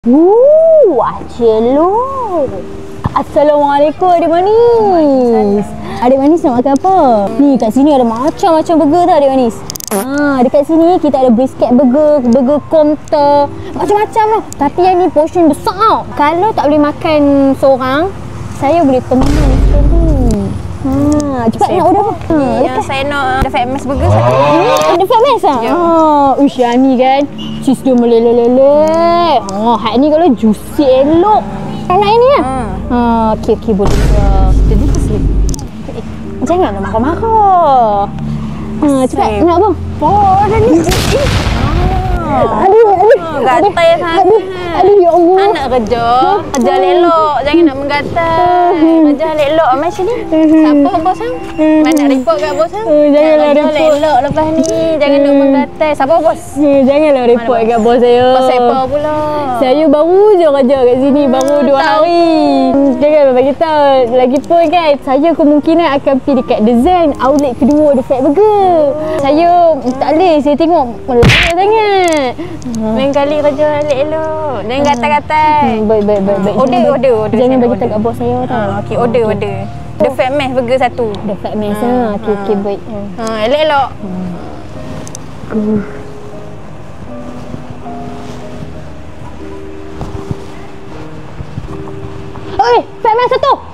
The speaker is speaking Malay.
Acelo. Assalamualaikum adik manis. Adik manis nak makan apa? Ni kat sini ada macam-macam burger tau adik manis. Dekat sini kita ada brisket burger, burger komta, macam-macam lah. Tapi yang ni portion besar tau. Kalau tak boleh makan seorang, saya boleh teman sekali. Cepat nak order apa? Yang saya nak ada fat mass burger satu. Ada fat mass lah? Ya. Ush, yang ni kan cheese dia meleleh-leleh. Hak ni kalau juicy elok. Nak yang ni lah? Okey, boleh. Jadi pesan. Janganlah marah-marah. Cepat, nak apa? Ada ni. Gatai sangat. Aduh, ya Allah. Anak kerja elok. Jangan nak menggatai. Kerja elok macam ni. Siapa bos hang? Mana report kat bos hang? Janganlah kerja report. elok lepas ni. Jangan nak menggatai. Siapa bos? Janganlah report kat bos saya. Bos siapa pula? Saya baru je kerja kat sini, baru 2 hari. Janganlah bagi tahu. Lagipun kan, saya kemungkinan akan pergi dekat The Zen, outlet kedua The Fat Burger. Saya tak boleh, saya tengok melaya sangat. Lain kali kerja elok. Jangan gatai-gatai. Baik. Order. Jangan bagi tahu kat bos saya tau. Okey, order. The fat mass burger satu. The Fat Mass Okey, baik. Elok-elok. Oi, Fat Mass satu.